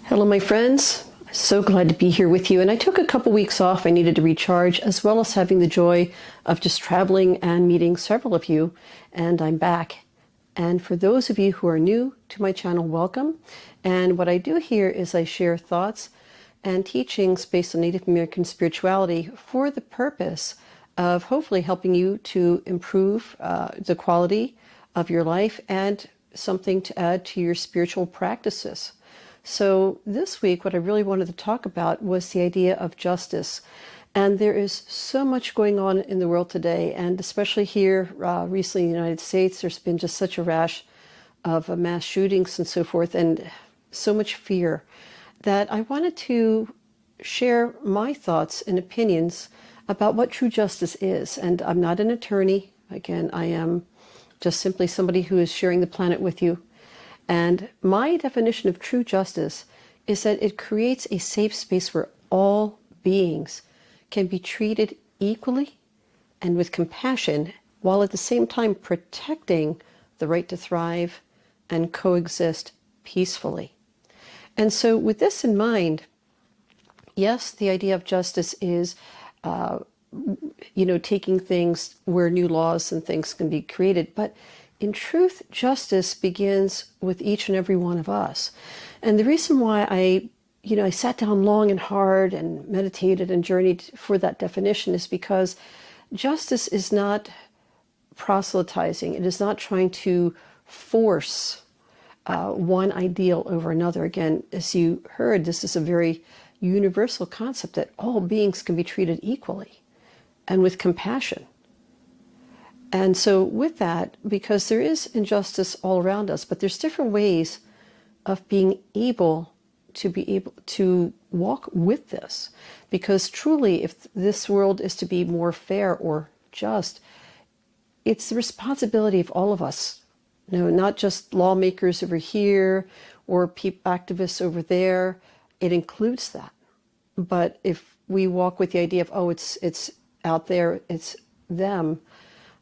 Hello, my friends. So glad to be here with you. And I took a couple weeks off. I needed to recharge, as well as having the joy of just traveling and meeting several of you. And I'm back. And for those of you who are new to my channel, welcome. And what I do here is I share thoughts and teachings based on Native American spirituality for the purpose of hopefully helping you to improve the quality of your life and something to add to your spiritual practices. So this week, what I really wanted to talk about was the idea of justice. And there is so much going on in the world today, and especially here recently in the United States, there's been just such a rash of mass shootings and so forth, and so much fear, that I wanted to share my thoughts and opinions about what true justice is. And I'm not an attorney. Again, I am just simply somebody who is sharing the planet with you. And my definition of true justice is that it creates a safe space where all beings can be treated equally and with compassion, while at the same time protecting the right to thrive and coexist peacefully. And so with this in mind, yes, the idea of justice is, taking things where new laws and things can be created. But in truth, justice begins with each and every one of us. And the reason why I sat down long and hard and meditated and journeyed for that definition is because justice is not proselytizing. It is not trying to force one ideal over another. Again, as you heard, this is a very universal concept that all beings can be treated equally and with compassion. And so with that, because there is injustice all around us, but there's different ways of being able to walk with this. Because truly, if this world is to be more fair or just, it's the responsibility of all of us. Not just lawmakers over here or activists over there. It includes that. But if we walk with the idea of, it's out there, it's them,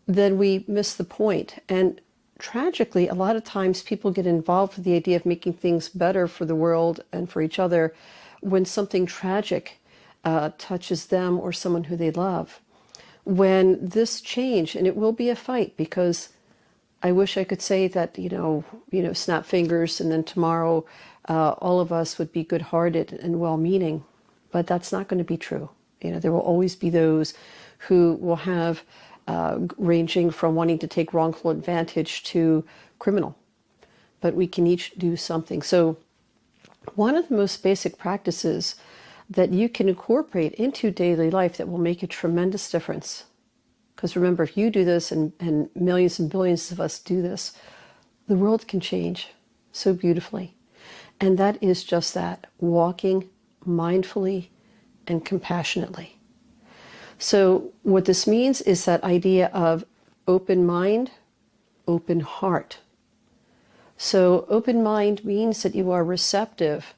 then we miss the point. And tragically, a lot of times people get involved with the idea of making things better for the world and for each other when something tragic touches them or someone who they love. When this change, and it will be a fight, because I wish I could say that, snap fingers and then tomorrow all of us would be good-hearted and well-meaning, but that's not going to be true. There will always be those who will have ranging from wanting to take wrongful advantage to criminal. But we can each do something. So one of the most basic practices that you can incorporate into daily life that will make a tremendous difference, because remember, if you do this and millions and billions of us do this, the world can change so beautifully. And that is just that, walking mindfully and compassionately. So what this means is that idea of open mind, open heart. So open mind means that you are receptive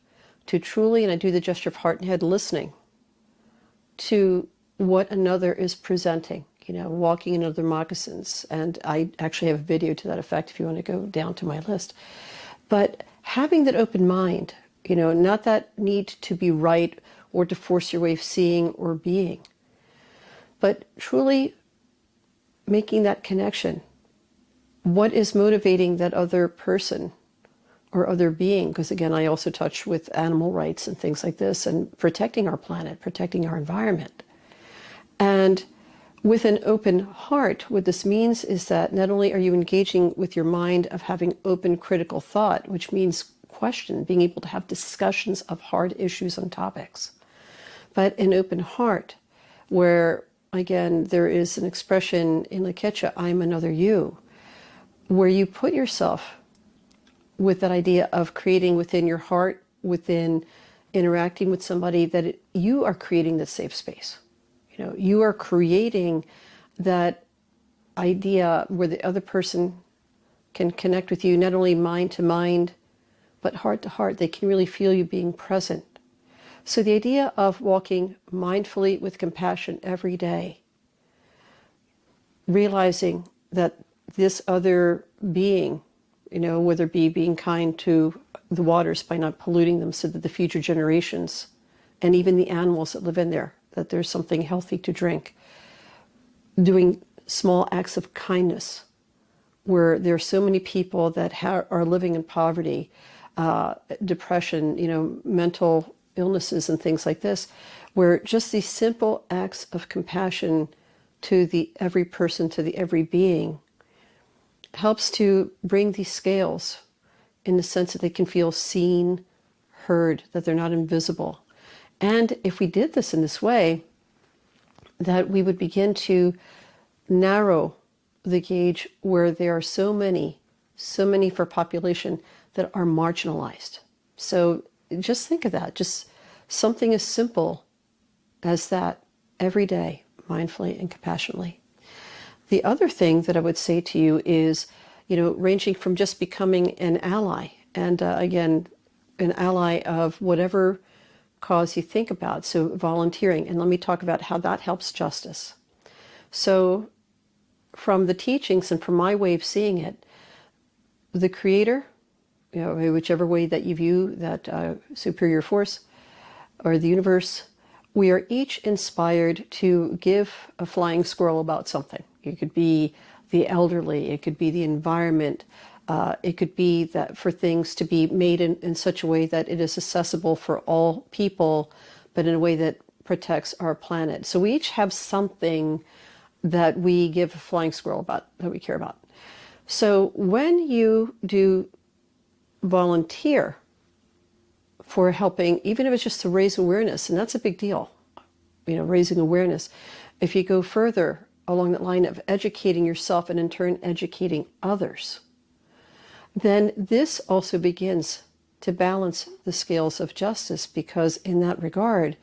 to truly, and I do the gesture of heart and head, listening to what another is presenting, walking in other moccasins. And I actually have a video to that effect if you want to go down to my list. But having that open mind, not that need to be right or to force your way of seeing or being, but truly making that connection. What is motivating that other person or other being? Because again, I also touch with animal rights and things like this, and protecting our planet, protecting our environment. And with an open heart, what this means is that not only are you engaging with your mind of having open critical thought, which means question, being able to have discussions of hard issues on topics, but an open heart where, again, there is an expression in La Quechua, I'm another you, where you put yourself with that idea of creating within your heart, within interacting with somebody, that you are creating the safe space. You are creating that idea where the other person can connect with you, not only mind to mind, but heart to heart. They can really feel you being present. So the idea of walking mindfully with compassion every day, realizing that this other being, whether it be being kind to the waters by not polluting them so that the future generations and even the animals that live in there, that there's something healthy to drink. Doing small acts of kindness where there are so many people that are living in poverty, depression, mental illnesses and things like this, where just these simple acts of compassion to the every person, to the every being, helps to bring these scales in the sense that they can feel seen, heard, that they're not invisible. And if we did this in this way, that we would begin to narrow the gauge where there are so many for population that are marginalized. So just think of that, just something as simple as that every day, mindfully and compassionately. The other thing that I would say to you is, ranging from just becoming an ally, and again, an ally of whatever cause you think about, so volunteering. And let me talk about how that helps justice. So from the teachings and from my way of seeing it, the Creator, whichever way that you view that superior force or the universe, we are each inspired to give a flying squirrel about something. It could be the elderly, it could be the environment, it could be that for things to be made in such a way that it is accessible for all people, but in a way that protects our planet. So we each have something that we give a flying squirrel about, that we care about. So when you do volunteer for helping, even if it's just to raise awareness, and that's a big deal, raising awareness. If you go further along that line of educating yourself and in turn educating others, then this also begins to balance the scales of justice, because in that regard,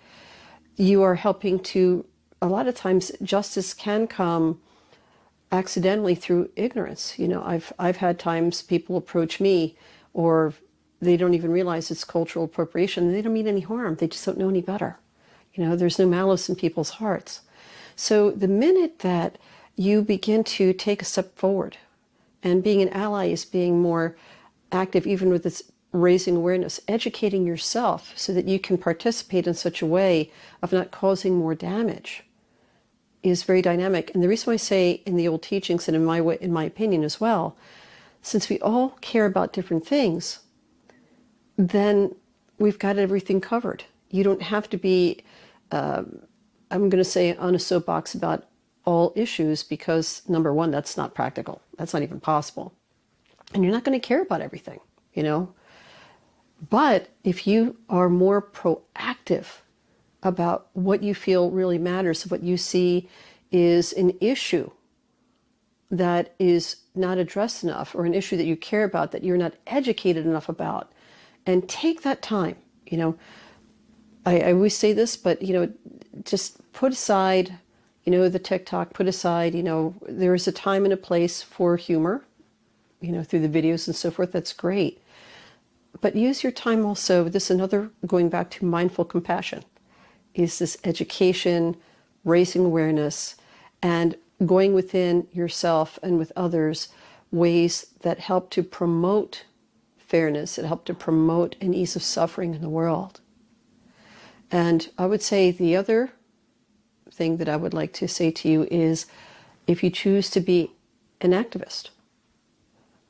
you are helping to, a lot of times justice can come accidentally through ignorance. I've had times people approach me, or they don't even realize it's cultural appropriation. They don't mean any harm. They just don't know any better. There's no malice in people's hearts. So the minute that you begin to take a step forward, and being an ally is being more active, even with this raising awareness, educating yourself so that you can participate in such a way of not causing more damage, is very dynamic. And the reason why I say in the old teachings, and in my opinion as well, since we all care about different things, then we've got everything covered. You don't have to be, I'm going to say, on a soapbox about all issues, because number one, that's not practical. That's not even possible. And you're not going to care about everything, But if you are more proactive about what you feel really matters, what you see is an issue that is not addressed enough, or an issue that you care about that you're not educated enough about, and take that time. I always say this, but just put aside the TikTok, put aside, there is a time and a place for humor, through the videos and so forth. That's great. But use your time also, this another, going back to mindful compassion, is this education, raising awareness, and going within yourself and with others, ways that help to promote fairness, that help to promote an ease of suffering in the world. And I would say the other thing that I would like to say to you is, if you choose to be an activist.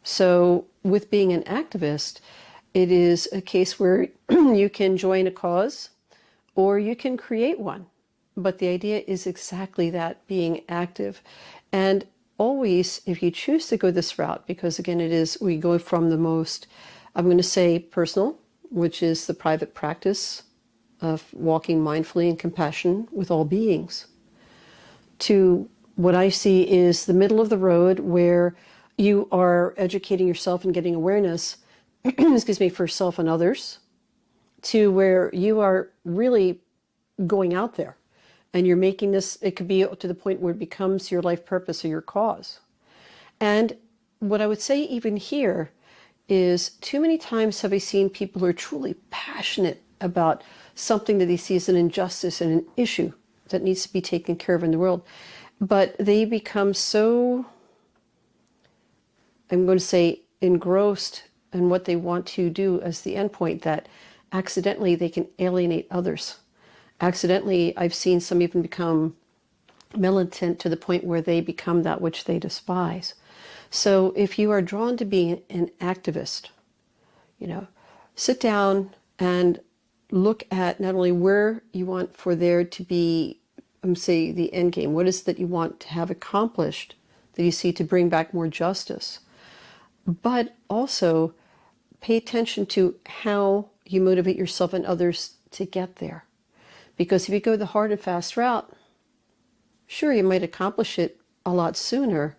So with being an activist, it is a case where you can join a cause or you can create one. But the idea is exactly that, being active. And always, if you choose to go this route, because again, we go from the most, I'm going to say personal, which is the private practice of walking mindfully in compassion with all beings, to what I see is the middle of the road, where you are educating yourself and getting awareness, excuse me, for self and others, to where you are really going out there and you're making this, it could be to the point where it becomes your life purpose or your cause. And what I would say even here is, too many times have I seen people who are truly passionate about something that they see as an injustice and an issue that needs to be taken care of in the world, but they become so, I'm going to say, engrossed and what they want to do as the endpoint, that accidentally they can alienate others. Accidentally, I've seen some even become militant to the point where they become that which they despise. So if you are drawn to be an activist, sit down and look at not only where you want for there to be, say, the end game. What is it that you want to have accomplished that you see to bring back more justice? But also pay attention to how you motivate yourself and others to get there. Because if you go the hard and fast route, sure, you might accomplish it a lot sooner,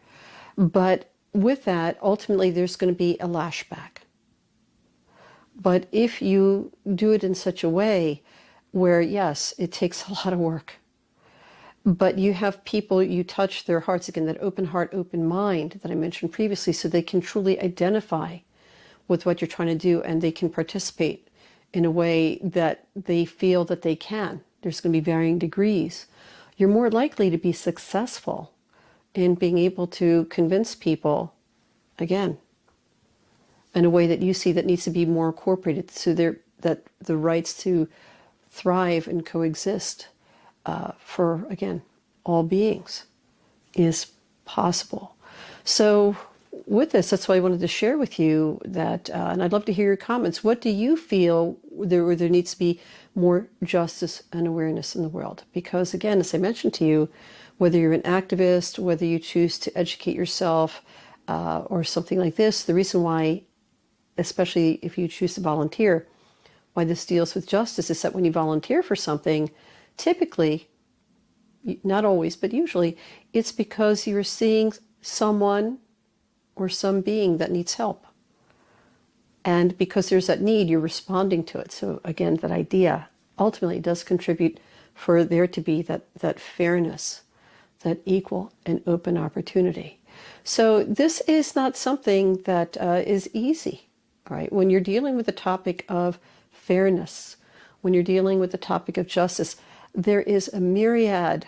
but with that, ultimately, there's going to be a lashback. But if you do it in such a way where, yes, it takes a lot of work, but you have people, you touch their hearts, again, that open heart, open mind that I mentioned previously, so they can truly identify with what you're trying to do, and they can participate in a way that they feel that they can. There's going to be varying degrees. You're more likely to be successful in being able to convince people, again, in a way that you see that needs to be more incorporated, so that the rights to thrive and coexist for, again, all beings is possible. So with this, that's why I wanted to share with you that, and I'd love to hear your comments. What do you feel there needs to be more justice and awareness in the world? Because again, as I mentioned to you, whether you're an activist, whether you choose to educate yourself or something like this, the reason why, especially if you choose to volunteer, why this deals with justice is that when you volunteer for something, typically, not always, but usually, it's because you're seeing someone or some being that needs help. And because there's that need, you're responding to it. So again, that idea ultimately does contribute for there to be that fairness, that equal and open opportunity. So this is not something that is easy, all right? When you're dealing with the topic of fairness, when you're dealing with the topic of justice, there is a myriad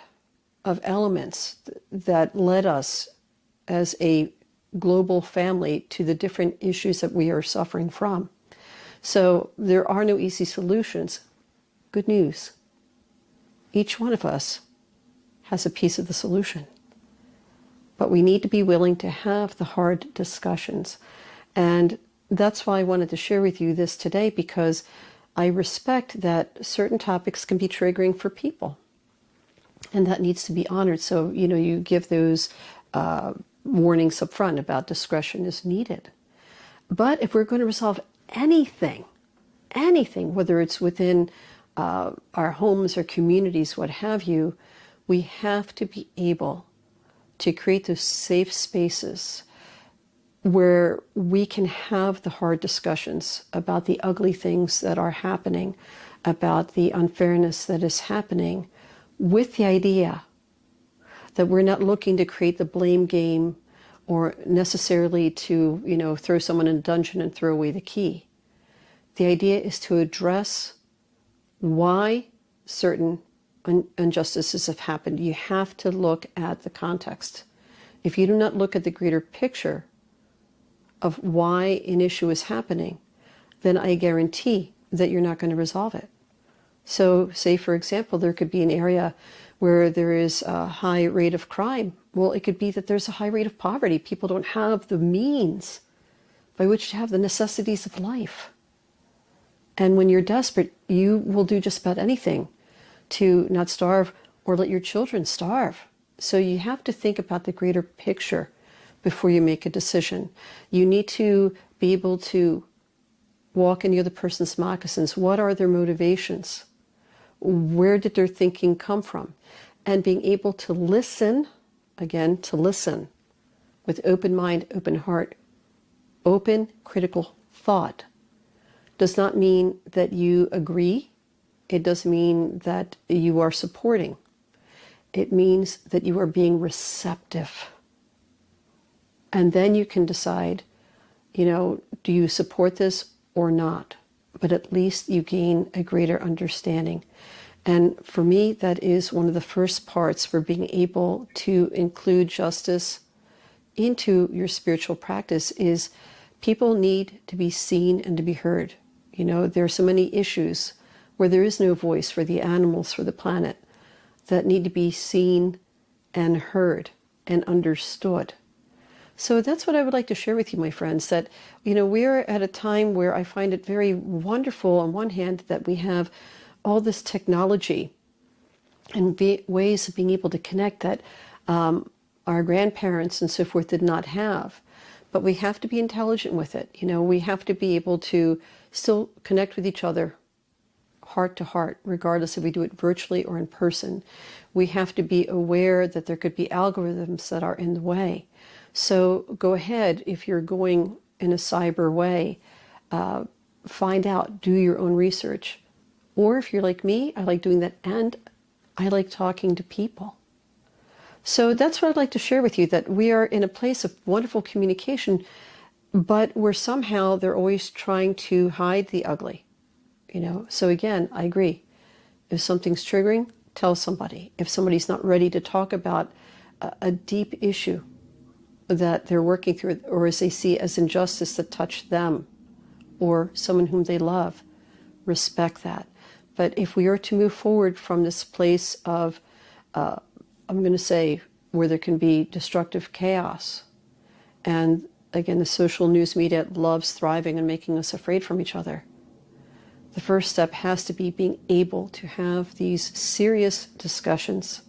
of elements that led us as a global family to the different issues that we are suffering from. So there are no easy solutions. Good news. Each one of us has a piece of the solution. But we need to be willing to have the hard discussions. And that's why I wanted to share with you this today, because I respect that certain topics can be triggering for people. And that needs to be honored. So, you give those warnings up front about discretion is needed. But if we're going to resolve anything, whether it's within our homes or communities, what have you, we have to be able to create those safe spaces where we can have the hard discussions about the ugly things that are happening, about the unfairness that is happening, with the idea that we're not looking to create the blame game or necessarily to, throw someone in a dungeon and throw away the key. The idea is to address why certain injustices have happened. You have to look at the context. If you do not look at the greater picture of why an issue is happening, then I guarantee that you're not going to resolve it. So say, for example, there could be an area where there is a high rate of crime. Well, it could be that there's a high rate of poverty. People don't have the means by which to have the necessities of life. And when you're desperate, you will do just about anything to not starve or let your children starve. So you have to think about the greater picture before you make a decision. You need to be able to walk in the other person's moccasins. What are their motivations? Where did their thinking come from? And being able to listen, again, to listen with open mind, open heart, open critical thought does not mean that you agree. It doesn't mean that you are supporting. It means that you are being receptive. And then you can decide, do you support this or not? But at least you gain a greater understanding. And for me, that is one of the first parts for being able to include justice into your spiritual practice, is People need to be seen and to be heard. You know, there are so many issues where there is no voice for the animals, for the planet, that need to be seen and heard and understood. So that's what I would like to share with you, my friends, that, you know, we're at a time where I find it very wonderful on one hand that we have all this technology and ways of being able to connect that our grandparents and so forth did not have. But we have to be intelligent with it. You know, we have to be able to still connect with each other heart to heart, regardless if we do it virtually or in person. We have to be aware that there could be algorithms that are in the way. So go ahead, if you're going in a cyber way, find out, do your own research. Or if you're like me, I like doing that, and I like talking to people. So that's what I'd like to share with you, that we are in a place of wonderful communication, but we're somehow, they're always trying to hide the ugly. You know, so again, I agree. If something's triggering, tell somebody. If somebody's not ready to talk about a deep issue that they're working through, or as they see as injustice that touched them or someone whom they love, respect that. But if we are to move forward from this place of, I'm going to say, where there can be destructive chaos, and again, the social news media loves thriving and making us afraid from each other, the first step has to be being able to have these serious discussions,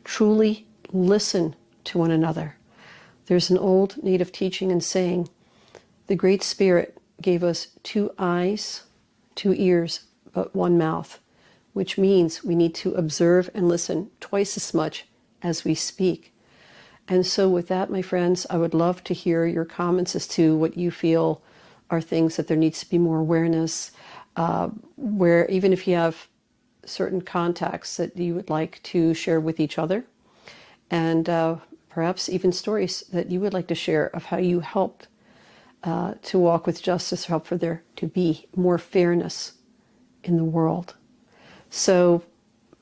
truly listen to one another. There's an old native teaching and saying, the Great Spirit gave us 2 eyes, 2 ears, but 1 mouth, which means we need to observe and listen twice as much as we speak. And so with that, my friends, I would love to hear your comments as to what you feel are things that there needs to be more awareness, where even if you have certain contacts that you would like to share with each other, and perhaps even stories that you would like to share of how you helped to walk with justice, or help for there to be more fairness in the world. So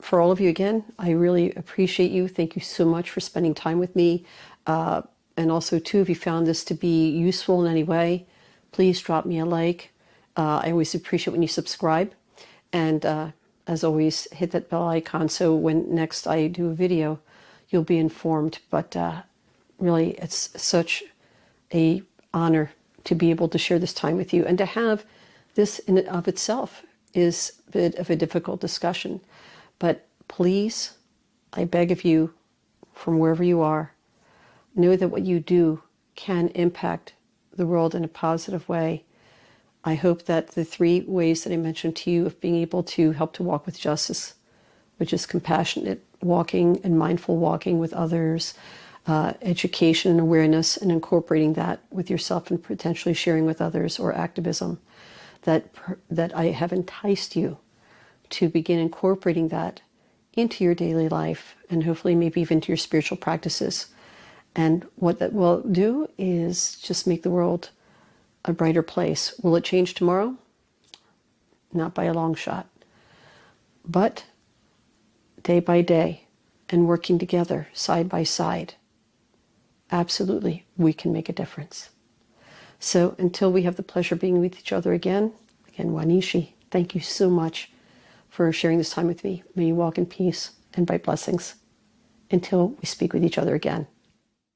for all of you, again, I really appreciate you. Thank you so much for spending time with me. And also, too, if you found this to be useful in any way, please drop me a like. I always appreciate when you subscribe. And as always, hit that bell icon so when next I do a video, you'll be informed. But really, it's such an honor to be able to share this time with you. And to have this in and of itself is a bit of a difficult discussion. But please, I beg of you, from wherever you are, know that what you do can impact the world in a positive way. I hope that the 3 ways that I mentioned to you of being able to help to walk with justice, which is compassionate walking and mindful walking with others, education and awareness, and incorporating that with yourself and potentially sharing with others, or activism, that I have enticed you to begin incorporating that into your daily life, and hopefully maybe even to your spiritual practices. And what that will do is just make the world a brighter place. Will it change tomorrow? Not by a long shot. But day by day, and working together, side by side, absolutely, we can make a difference. So until we have the pleasure of being with each other again, Wanishi, thank you so much for sharing this time with me. May you walk in peace and bright blessings until we speak with each other again.